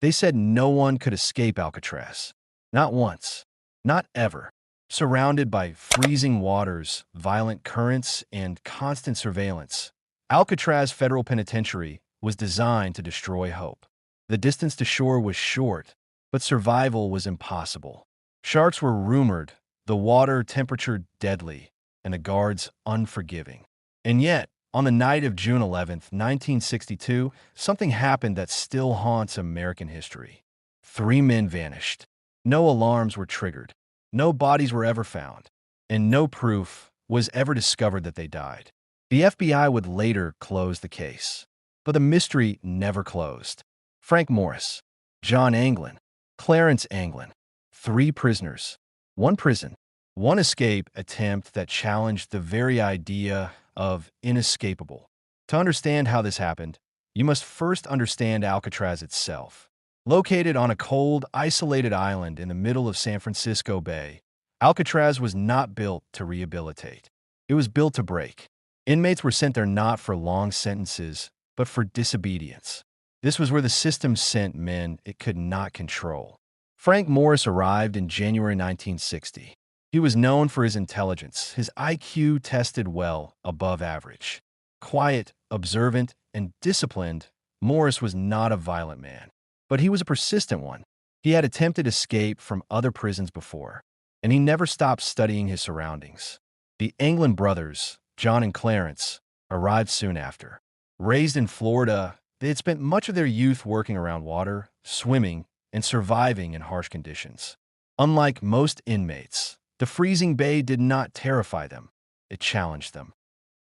They said no one could escape Alcatraz. Not once. Not ever. Surrounded by freezing waters, violent currents, and constant surveillance, Alcatraz Federal Penitentiary was designed to destroy hope. The distance to shore was short, but survival was impossible. Sharks were rumored, the water temperature deadly, and the guards unforgiving. And yet, on the night of June 11th, 1962, something happened that still haunts American history. 3 men vanished. No alarms were triggered. No bodies were ever found, and no proof was ever discovered that they died. The FBI would later close the case, but the mystery never closed. Frank Morris, John Anglin, Clarence Anglin, 3 prisoners, 1 prison, 1 escape attempt that challenged the very idea of inescapable. To understand how this happened, you must first understand Alcatraz itself. Located on a cold, isolated island in the middle of San Francisco Bay, Alcatraz was not built to rehabilitate. It was built to break. Inmates were sent there not for long sentences, but for disobedience. This was where the system sent men it could not control. Frank Morris arrived in January 1960. He was known for his intelligence. His IQ tested well above average. Quiet, observant, and disciplined, Morris was not a violent man. But he was a persistent one. He had attempted escape from other prisons before, and he never stopped studying his surroundings. The Anglin brothers, John and Clarence, arrived soon after. Raised in Florida, they had spent much of their youth working around water, swimming, and surviving in harsh conditions. Unlike most inmates, the freezing bay did not terrify them. It challenged them.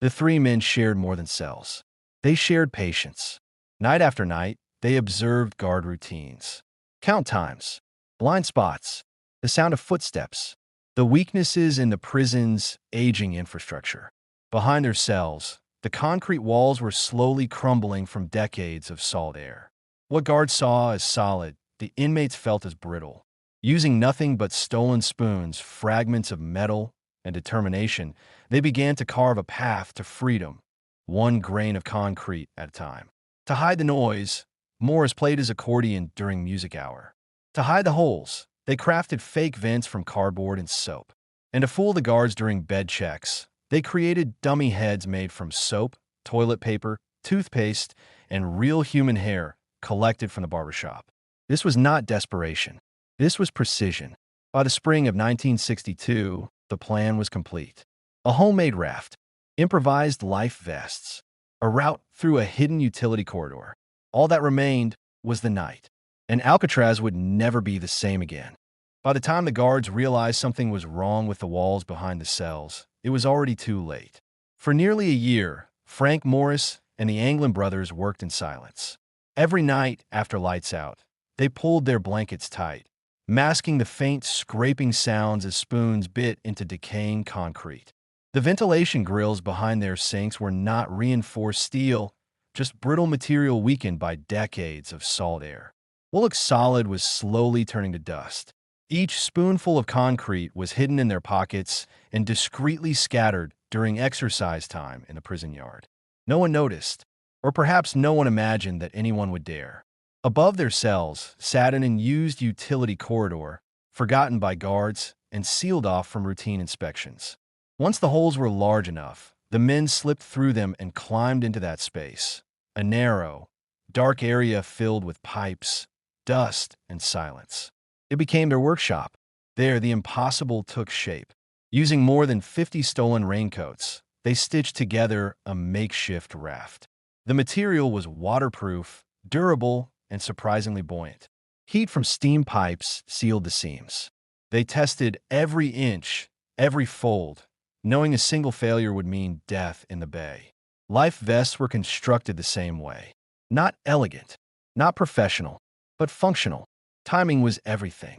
The 3 men shared more than cells. They shared patience. Night after night, they observed guard routines, count times, blind spots, the sound of footsteps, the weaknesses in the prison's aging infrastructure. Behind their cells, the concrete walls were slowly crumbling from decades of salt air. What guards saw as solid, the inmates felt as brittle. Using nothing but stolen spoons, fragments of metal, and determination, they began to carve a path to freedom, 1 grain of concrete at a time. To hide the noise, Morris played his accordion during music hour. To hide the holes, they crafted fake vents from cardboard and soap. And to fool the guards during bed checks, they created dummy heads made from soap, toilet paper, toothpaste, and real human hair collected from the barbershop. This was not desperation. This was precision. By the spring of 1962, the plan was complete. A homemade raft, improvised life vests, a route through a hidden utility corridor. All that remained was the night, and Alcatraz would never be the same again. By the time the guards realized something was wrong with the walls behind the cells, it was already too late. For nearly a year, Frank Morris and the Anglin brothers worked in silence. Every night after lights out, they pulled their blankets tight, masking the faint scraping sounds as spoons bit into decaying concrete. The ventilation grills behind their sinks were not reinforced steel, just brittle material weakened by decades of salt air. What looked solid was slowly turning to dust. Each spoonful of concrete was hidden in their pockets and discreetly scattered during exercise time in the prison yard. No one noticed, or perhaps no one imagined that anyone would dare. Above their cells sat an unused utility corridor, forgotten by guards and sealed off from routine inspections. Once the holes were large enough, the men slipped through them and climbed into that space, a narrow, dark area filled with pipes, dust, and silence. It became their workshop. There, the impossible took shape. Using more than 50 stolen raincoats, they stitched together a makeshift raft. The material was waterproof, durable, and surprisingly buoyant. Heat from steam pipes sealed the seams. They tested every inch, every fold, knowing a single failure would mean death in the bay. Life vests were constructed the same way. Not elegant, not professional, but functional. Timing was everything.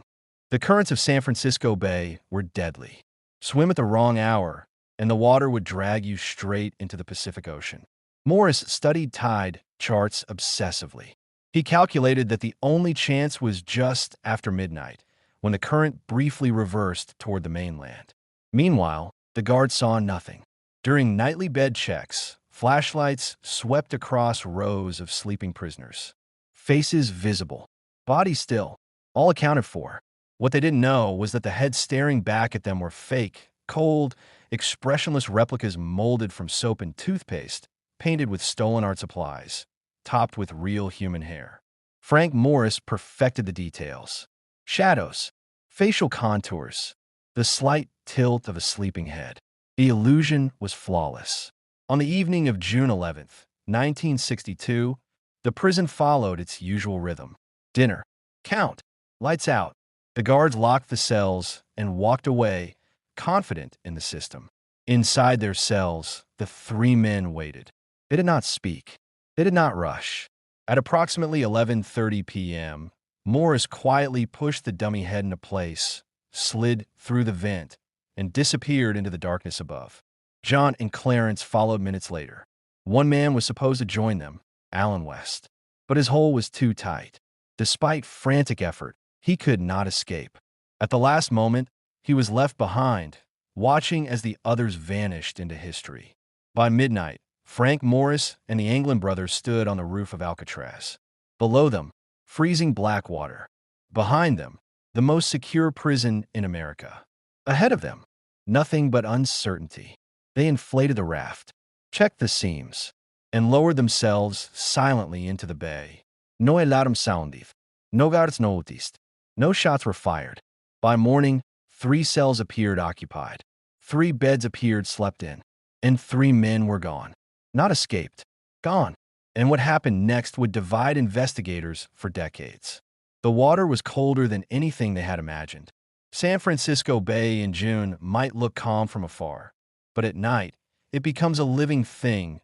The currents of San Francisco Bay were deadly. Swim at the wrong hour, and the water would drag you straight into the Pacific Ocean. Morris studied tide charts obsessively. He calculated that the only chance was just after midnight, when the current briefly reversed toward the mainland. Meanwhile, the guards saw nothing. During nightly bed checks, flashlights swept across rows of sleeping prisoners. Faces visible, body still, all accounted for. What they didn't know was that the heads staring back at them were fake, cold, expressionless replicas molded from soap and toothpaste, painted with stolen art supplies, topped with real human hair. Frank Morris perfected the details. Shadows, facial contours, the slight tilt of a sleeping head. The illusion was flawless. On the evening of June 11th, 1962, the prison followed its usual rhythm. Dinner, count, lights out. The guards locked the cells and walked away, confident in the system. Inside their cells, the three men waited. They did not speak. They did not rush. At approximately 11:30 p.m., Morris quietly pushed the dummy head into place, slid through the vent, and disappeared into the darkness above. John and Clarence followed minutes later. One man was supposed to join them, Alan West, but his hole was too tight. Despite frantic effort, he could not escape. At the last moment, he was left behind, watching as the others vanished into history. By midnight, Frank Morris and the Anglin brothers stood on the roof of Alcatraz. Below them, freezing black water. Behind them, the most secure prison in America. Ahead of them, nothing but uncertainty. They inflated the raft, checked the seams, and lowered themselves silently into the bay. No alarm sounded. No guards noticed. No shots were fired. By morning, 3 cells appeared occupied. 3 beds appeared slept in. And 3 men were gone. Not escaped. Gone. And what happened next would divide investigators for decades. The water was colder than anything they had imagined. San Francisco Bay in June might look calm from afar, but at night, it becomes a living thing,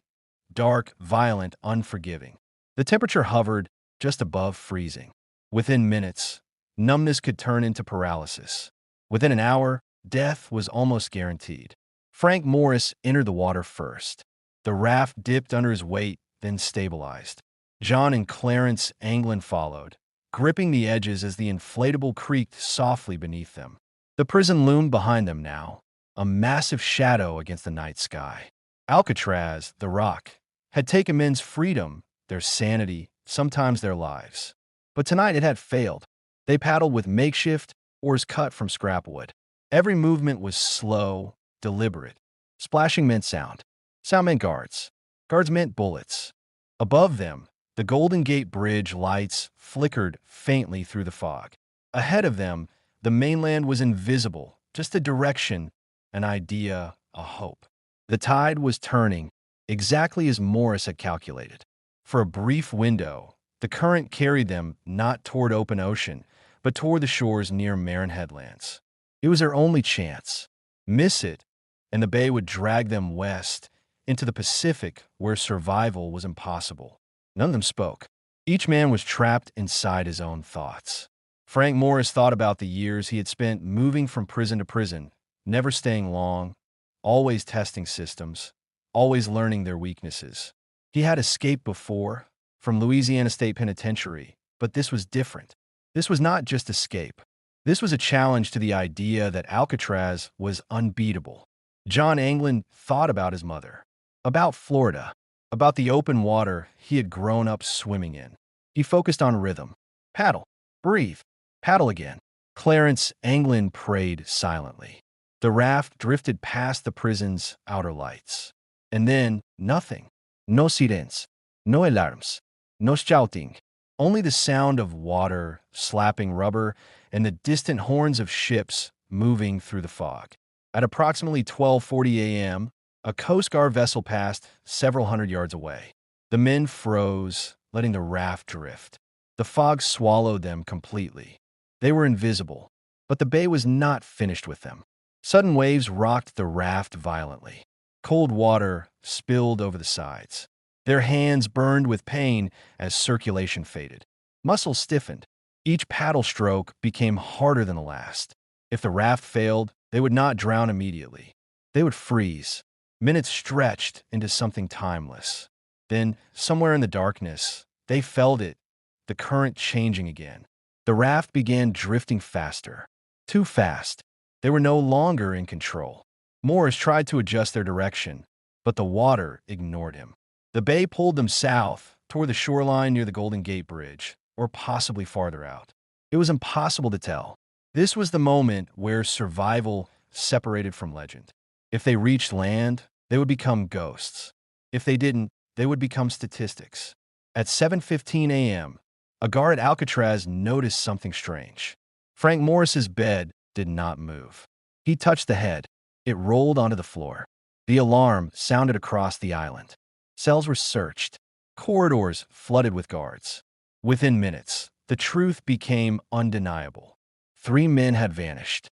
dark, violent, unforgiving. The temperature hovered just above freezing. Within minutes, numbness could turn into paralysis. Within an hour, death was almost guaranteed. Frank Morris entered the water first. The raft dipped under his weight, then stabilized. John and Clarence Anglin followed, gripping the edges as the inflatable creaked softly beneath them. The prison loomed behind them now, a massive shadow against the night sky. Alcatraz, the rock, had taken men's freedom, their sanity, sometimes their lives. But tonight it had failed. They paddled with makeshift oars cut from scrap wood. Every movement was slow, deliberate. Splashing meant sound. Sound meant guards. Guards meant bullets. Above them, the Golden Gate Bridge lights flickered faintly through the fog. Ahead of them, the mainland was invisible, just a direction, an idea, a hope. The tide was turning, exactly as Morris had calculated. For a brief window, the current carried them not toward open ocean, but toward the shores near Marin Headlands. It was their only chance. Miss it, and the bay would drag them west, into the Pacific where survival was impossible. None of them spoke. Each man was trapped inside his own thoughts. Frank Morris thought about the years he had spent moving from prison to prison, never staying long, always testing systems, always learning their weaknesses. He had escaped before, from Louisiana State Penitentiary, but this was different. This was not just escape. This was a challenge to the idea that Alcatraz was unbeatable. John Anglin thought about his mother, about Florida, about the open water he had grown up swimming in. He focused on rhythm. Paddle, breathe, paddle again. Clarence Anglin prayed silently. The raft drifted past the prison's outer lights. And then, nothing. No sirens, no alarms, no shouting. Only the sound of water slapping rubber and the distant horns of ships moving through the fog. At approximately 12:40 a.m., a Coast Guard vessel passed several hundred yards away. The men froze, letting the raft drift. The fog swallowed them completely. They were invisible, but the bay was not finished with them. Sudden waves rocked the raft violently. Cold water spilled over the sides. Their hands burned with pain as circulation faded. Muscles stiffened. Each paddle stroke became harder than the last. If the raft failed, they would not drown immediately. They would freeze. Minutes stretched into something timeless. Then, somewhere in the darkness, they felt it, the current changing again. The raft began drifting faster. Too fast. They were no longer in control. Morris tried to adjust their direction, but the water ignored him. The bay pulled them south, toward the shoreline near the Golden Gate Bridge. or possibly farther out. It was impossible to tell. This was the moment where survival separated from legend. If they reached land, they would become ghosts. If they didn't, they would become statistics. At 7:15 a.m., a guard at Alcatraz noticed something strange. Frank Morris's bed did not move. He touched the head. It rolled onto the floor. The alarm sounded across the island. Cells were searched. Corridors flooded with guards. Within minutes, the truth became undeniable. 3 men had vanished.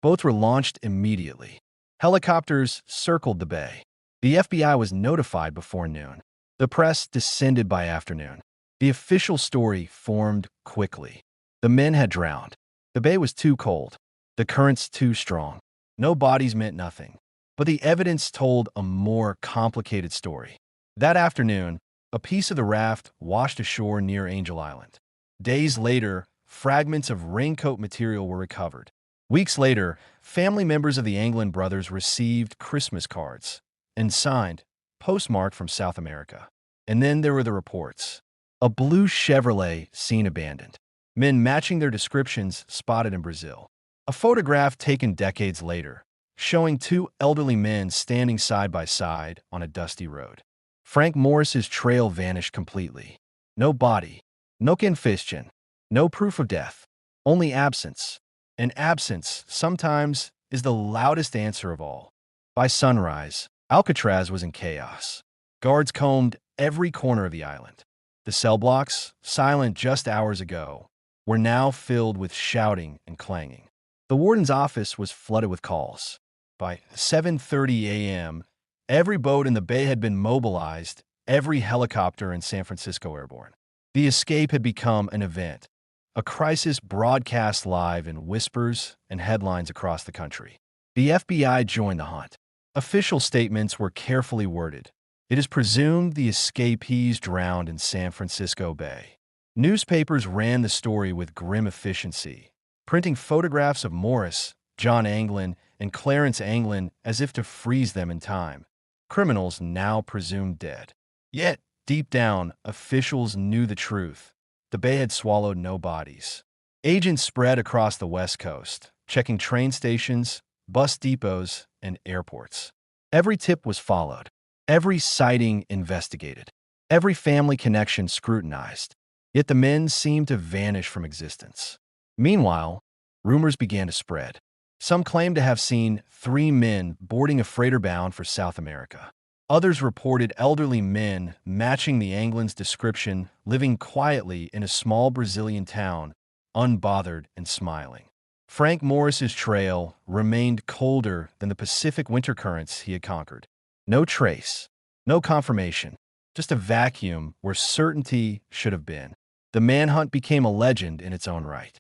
Both were launched immediately. Helicopters circled the bay. The FBI was notified before noon. The press descended by afternoon. The official story formed quickly. The men had drowned. The bay was too cold. The currents too strong. No bodies meant nothing. But the evidence told a more complicated story. That afternoon, a piece of the raft washed ashore near Angel Island. Days later, fragments of raincoat material were recovered. Weeks later, family members of the Anglin brothers received Christmas cards and signed, postmarked from South America. And then there were the reports. A blue Chevrolet seen abandoned. Men matching their descriptions spotted in Brazil. A photograph taken decades later, showing 2 elderly men standing side by side on a dusty road. Frank Morris's trail vanished completely. No body, no confession, no proof of death, only absence. And absence, sometimes, is the loudest answer of all. By sunrise, Alcatraz was in chaos. Guards combed every corner of the island. The cell blocks, silent just hours ago, were now filled with shouting and clanging. The warden's office was flooded with calls. By 7:30 a.m., every boat in the bay had been mobilized, every helicopter in San Francisco airborne. The escape had become an event, a crisis broadcast live in whispers and headlines across the country. The FBI joined the hunt. Official statements were carefully worded. It is presumed the escapees drowned in San Francisco Bay. Newspapers ran the story with grim efficiency, printing photographs of Morris, John Anglin, and Clarence Anglin as if to freeze them in time. Criminals now presumed dead. Yet, deep down, officials knew the truth. The bay had swallowed no bodies. Agents spread across the West Coast, checking train stations, bus depots, and airports. Every tip was followed. Every sighting investigated. Every family connection scrutinized. Yet the men seemed to vanish from existence. Meanwhile, rumors began to spread. Some claimed to have seen 3 men boarding a freighter bound for South America. Others reported elderly men matching the Anglin's description, living quietly in a small Brazilian town, unbothered and smiling. Frank Morris's trail remained colder than the Pacific winter currents he had conquered. No trace, no confirmation, just a vacuum where certainty should have been. The manhunt became a legend in its own right.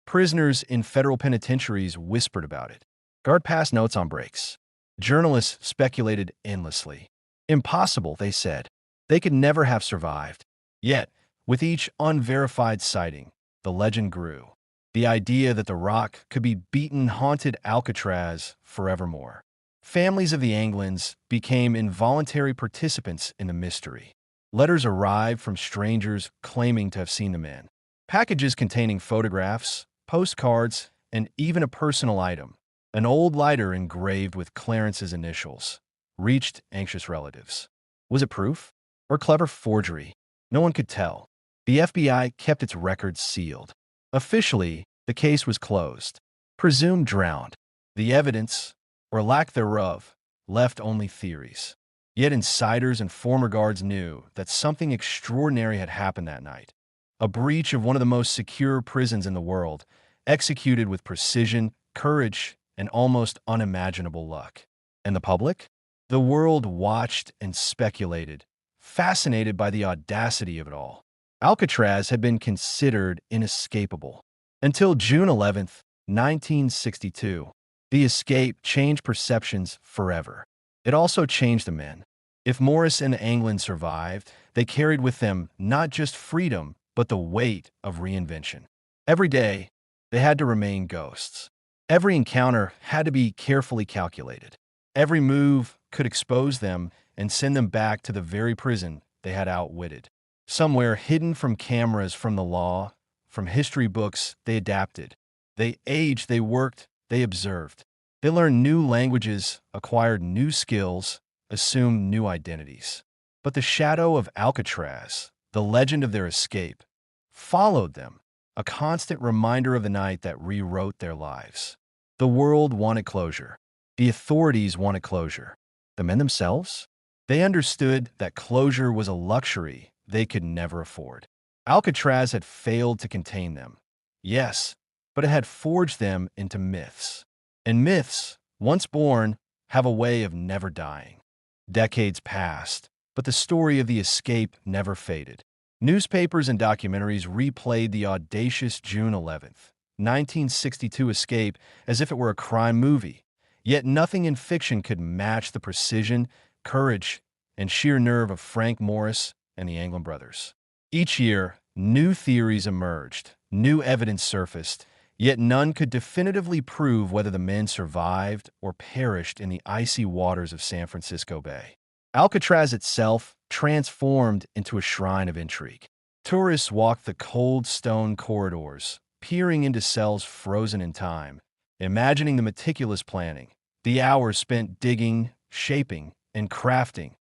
Prisoners in federal penitentiaries whispered about it. Guard passed notes on breaks. Journalists speculated endlessly. Impossible, they said. They could never have survived. Yet, with each unverified sighting, the legend grew. The idea that the rock could be beaten haunted Alcatraz forevermore. Families of the Anglins became involuntary participants in the mystery. Letters arrived from strangers claiming to have seen the men. Packages containing photographs, postcards, and even a personal item, an old lighter engraved with Clarence's initials, reached anxious relatives. Was it proof or clever forgery? No one could tell. The FBI kept its records sealed. Officially, the case was closed. Presumed drowned. The evidence, or lack thereof, left only theories. Yet insiders and former guards knew that something extraordinary had happened that night. A breach of one of the most secure prisons in the world, executed with precision, courage, and almost unimaginable luck. And the public? The world watched and speculated, fascinated by the audacity of it all. Alcatraz had been considered inescapable. Until June 11th, 1962. The escape changed perceptions forever. It also changed the men. If Morris and Anglin survived, they carried with them not just freedom, but the weight of reinvention. Every day, they had to remain ghosts. Every encounter had to be carefully calculated. Every move could expose them and send them back to the very prison they had outwitted. Somewhere hidden from cameras, from the law, from history books, they adapted. They aged, they worked, they observed. They learned new languages, acquired new skills, assumed new identities. But the shadow of Alcatraz, the legend of their escape, followed them, a constant reminder of the night that rewrote their lives. The world wanted closure. The authorities wanted closure. The men themselves? They understood that closure was a luxury they could never afford. Alcatraz had failed to contain them. Yes, but it had forged them into myths. And myths, once born, have a way of never dying. Decades passed, but the story of the escape never faded. Newspapers and documentaries replayed the audacious June 11th, 1962 escape as if it were a crime movie. Yet nothing in fiction could match the precision, courage, and sheer nerve of Frank Morris and the Anglin brothers. Each year, new theories emerged, new evidence surfaced, yet none could definitively prove whether the men survived or perished in the icy waters of San Francisco Bay. Alcatraz itself transformed into a shrine of intrigue. Tourists walked the cold stone corridors, peering into cells frozen in time, imagining the meticulous planning, the hours spent digging, shaping, and crafting,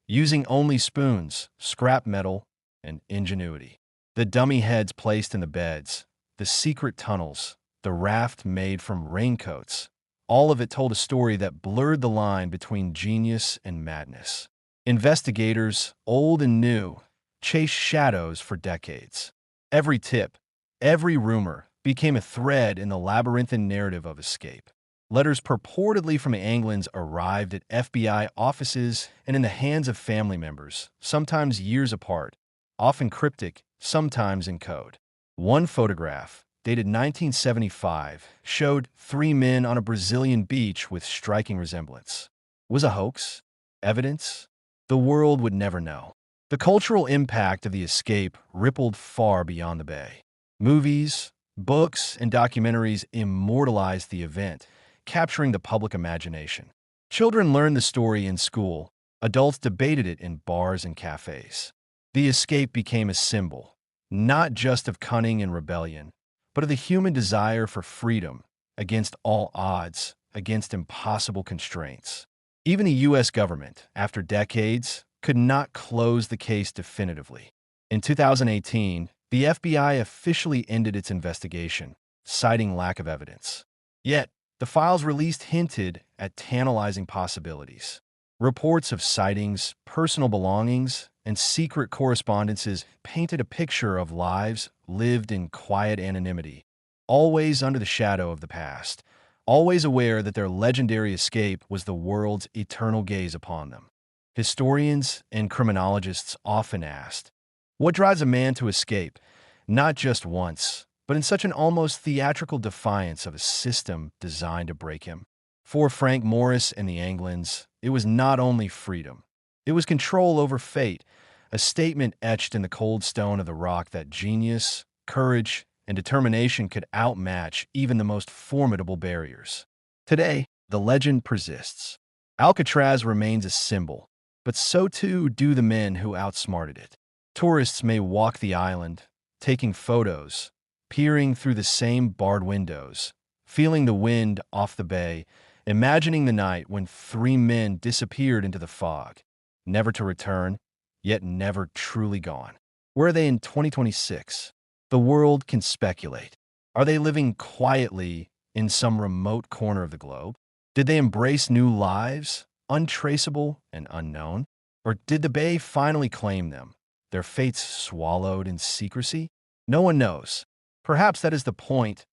using only spoons, scrap metal, and ingenuity. The dummy heads placed in the beds, the secret tunnels, the raft made from raincoats, all of it told a story that blurred the line between genius and madness. Investigators, old and new, chased shadows for decades. Every tip, every rumor became a thread in the labyrinthine narrative of escape. Letters purportedly from the Anglins arrived at FBI offices and in the hands of family members, sometimes years apart, often cryptic, sometimes in code. One photograph, dated 1975, showed three men on a Brazilian beach with striking resemblance. Was a hoax? Evidence? The world would never know. The cultural impact of the escape rippled far beyond the bay. Movies, books, and documentaries immortalized the event, capturing the public imagination. Children learned the story in school. Adults debated it in bars and cafes. The escape became a symbol, not just of cunning and rebellion, but of the human desire for freedom against all odds, against impossible constraints. Even the U.S. government, after decades, could not close the case definitively. In 2018, the FBI officially ended its investigation, citing lack of evidence. Yet, the files released hinted at tantalizing possibilities. Reports of sightings, personal belongings, and secret correspondences painted a picture of lives lived in quiet anonymity, always under the shadow of the past, always aware that their legendary escape was the world's eternal gaze upon them. Historians and criminologists often asked, what drives a man to escape, not just once, but in such an almost theatrical defiance of a system designed to break him? For Frank Morris and the Anglins, it was not only freedom. It was control over fate, a statement etched in the cold stone of the rock that genius, courage, and determination could outmatch even the most formidable barriers. Today, the legend persists. Alcatraz remains a symbol, but so too do the men who outsmarted it. Tourists may walk the island, taking photos, peering through the same barred windows, feeling the wind off the bay, imagining the night when three men disappeared into the fog, never to return, yet never truly gone. Where are they in 2026? The world can speculate. Are they living quietly in some remote corner of the globe? Did they embrace new lives, untraceable and unknown? Or did the bay finally claim them, their fates swallowed in secrecy? No one knows. Perhaps that is the point.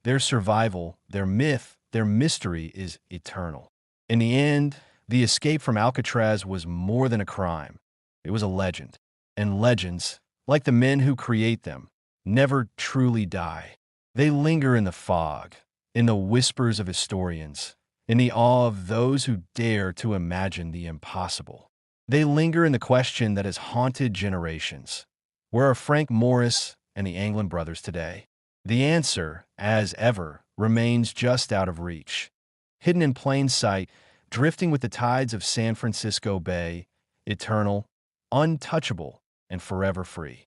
Their survival, their myth, their mystery is eternal. In the end, the escape from Alcatraz was more than a crime. It was a legend. And legends, like the men who create them, never truly die. They linger in the fog, in the whispers of historians, in the awe of those who dare to imagine the impossible. They linger in the question that has haunted generations. Where are Frank Morris and the Anglin brothers today? The answer, as ever, remains just out of reach. Hidden in plain sight, drifting with the tides of San Francisco Bay, eternal, untouchable, and forever free.